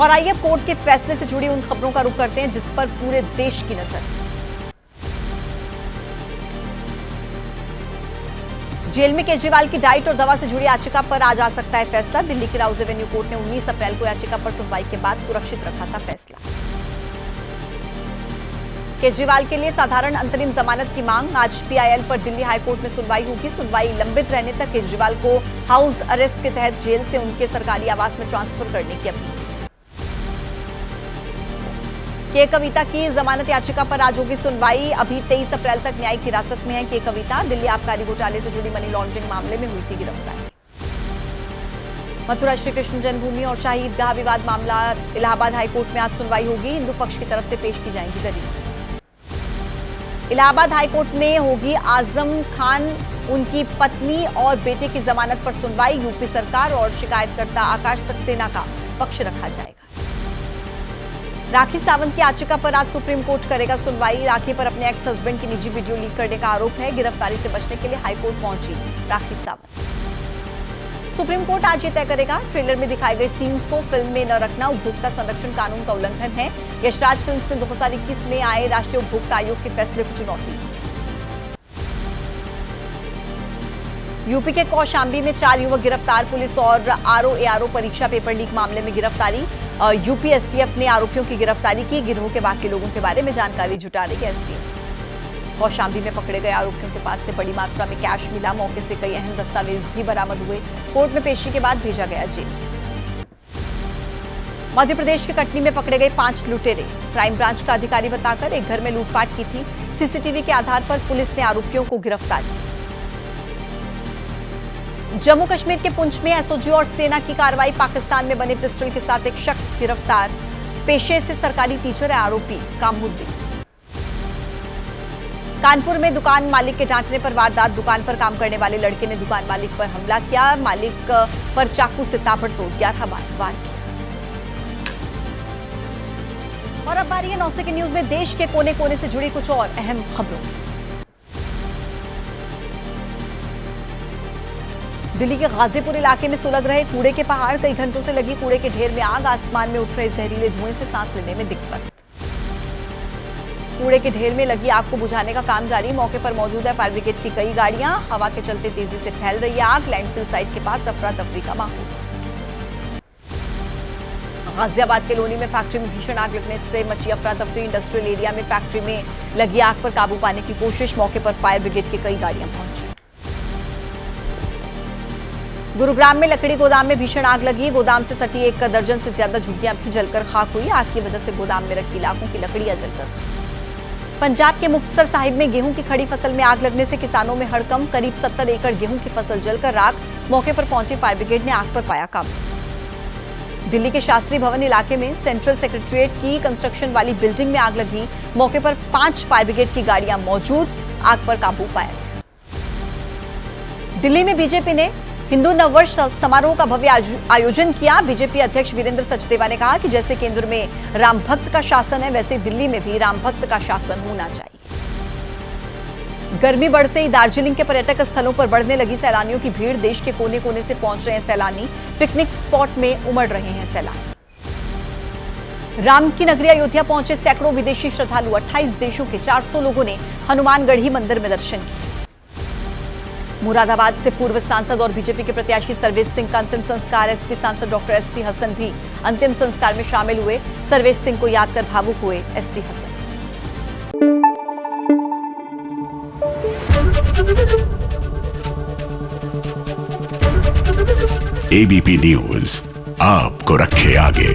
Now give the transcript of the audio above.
और आइए कोर्ट के फैसले से जुड़ी उन खबरों का रुख करते हैं जिस पर पूरे देश की नजर। जेल में केजरीवाल की डाइट और दवा से जुड़ी याचिका पर आज आ सकता है फैसला। दिल्ली की राउज एवेन्यू कोर्ट ने 19 अप्रैल को याचिका पर सुनवाई के बाद सुरक्षित रखा था फैसला। केजरीवाल के लिए साधारण अंतरिम जमानत की मांग। आज पीआईएल पर दिल्ली हाईकोर्ट में सुनवाई होगी। सुनवाई लंबित रहने तक केजरीवाल को हाउस अरेस्ट के तहत जेल से उनके सरकारी आवास में ट्रांसफर करने की अपील। के कविता की जमानत याचिका पर आज होगी सुनवाई। अभी 23 अप्रैल तक न्यायिक हिरासत में है के कविता। दिल्ली आबकारी घोटाले से जुड़ी मनी लॉन्ड्रिंग मामले में हुई थी गिरफ्तारी। मथुरा श्री कृष्ण जन्मभूमि और शाही ईदगाह विवाद मामला इलाहाबाद हाईकोर्ट में आज सुनवाई होगी। हिंदू पक्ष की तरफ से पेश की जाएंगी दलील। इलाहाबाद हाईकोर्ट में होगी आजम खान उनकी पत्नी और बेटे की जमानत पर सुनवाई। यूपी सरकार और शिकायतकर्ता आकाश सक्सेना का पक्ष रखा जाएगा। राखी सावंत की याचिका पर आज सुप्रीम कोर्ट करेगा सुनवाई। राखी पर अपने एक्स हस्बैंड की निजी वीडियो लीक करने का आरोप है। गिरफ्तारी से बचने के लिए हाईकोर्ट पहुंची राखी सावंत। सुप्रीम कोर्ट आज ये तय करेगा ट्रेलर में दिखाए गए सीन्स को फिल्म में न रखना उपभोक्ता संरक्षण कानून का उल्लंघन है। यशराज फिल्म्स ने 2021 में आए राष्ट्रीय उपभोक्ता आयोग के फैसले को चुनौती। यूपी के कौशाम्बी में 4 युवक गिरफ्तार। पुलिस और आरओ परीक्षा पेपर लीक मामले में गिरफ्तारी। यूपी एसटीएफ ने आरोपियों की गिरफ्तारी की। गिरोह के बाकी लोगों के बारे में जानकारी जुटा रही है एसटीएफ। कौशाम्बी में पकड़े गए आरोपियों के पास से बड़ी मात्रा में कैश मिला। मौके से कई अहम दस्तावेज भी बरामद हुए। कोर्ट में पेशी के बाद भेजा गया जेल। मध्य प्रदेश के कटनी में पकड़े गए 5 लुटेरे। क्राइम ब्रांच का अधिकारी बताकर एक घर में लूटपाट की थी। सीसीटीवी के आधार पर पुलिस ने आरोपियों को गिरफ्तार किया। जम्मू कश्मीर के पुंछ में एसओजी और सेना की कार्रवाई। पाकिस्तान में बने पिस्टल के साथ एक शख्स गिरफ्तार। पेशे से सरकारी टीचर है आरोपी कामुद्दीन। कानपुर में दुकान मालिक के डांटने पर वारदात। दुकान पर काम करने वाले लड़के ने दुकान मालिक पर हमला किया। मालिक पर चाकू से ताबड़तोड़ 11 बार वार किया। और अब बारी है 9 सेकंड न्यूज में देश के कोने कोने से जुड़ी कुछ और अहम खबरों। दिल्ली के गाजीपुर इलाके में सुलग रहे कूड़े के पहाड़। कई घंटों से लगी कूड़े के ढेर में आग। आसमान में उठ रहे जहरीले धुएं से सांस लेने में दिक्कत। कूड़े के ढेर में लगी आग को बुझाने का काम जारी। मौके पर मौजूद है फायर ब्रिगेड की कई गाड़ियां। हवा के चलते तेजी से फैल रही है आग। लैंडफिल साइट के पास अफरा तफरी का माहौल। गाजियाबाद के लोनी में फैक्ट्री में भीषण आग लगने से मची अफरा तफरी। इंडस्ट्रियल एरिया में फैक्ट्री में लगी आग पर काबू पाने की कोशिश। मौके पर फायर ब्रिगेड की कई गाड़ियां पहुंची। गुरुग्राम में लकड़ी गोदाम में भीषण आग लगी। गोदाम से सटी 1 दर्जन से ज्यादा झुग्गियां भी जलकर खाक हुई। आग की वजह से गोदाम में रखी लाखों की लकड़ियां जलकर। पंजाब के मुक्तसर साहिब में गेहूं की खड़ी फसल में आग लगने से किसानों में हड़कंप। करीब 70 एकड़ गेहूं की फसल जलकर राख। मौके पर पहुंची फायर ब्रिगेड ने आग पर पाया काबू। दिल्ली के शास्त्री भवन इलाके में सेंट्रल सेक्रेटरीट की कंस्ट्रक्शन वाली बिल्डिंग में आग लगी। मौके पर 5 फायर ब्रिगेड की गाड़ियां मौजूद। आग पर काबू पाया गया। दिल्ली में बीजेपी ने हिंदू नववर्ष समारोह का भव्य आयोजन किया। बीजेपी अध्यक्ष वीरेंद्र सचदेवा ने कहा कि जैसे केंद्र में राम भक्त का शासन है वैसे दिल्ली में भी राम भक्त का शासन होना चाहिए। गर्मी बढ़ते ही दार्जिलिंग के पर्यटक स्थलों पर बढ़ने लगी सैलानियों की भीड़। देश के कोने कोने से पहुंच रहे हैं सैलानी। पिकनिक स्पॉट में उमड़ रहे हैं सैलानी। राम की नगरी अयोध्या पहुंचे सैकड़ों विदेशी श्रद्धालु। 28 देशों के 400 लोगों ने हनुमानगढ़ी मंदिर में दर्शन किया। मुरादाबाद से पूर्व सांसद और बीजेपी के प्रत्याशी सर्वेश सिंह का अंतिम संस्कार। एसपी सांसद डॉक्टर एसटी हसन भी अंतिम संस्कार में शामिल हुए। सर्वेश सिंह को याद कर भावुक हुए एसटी हसन। एबीपी न्यूज आपको रखे आगे।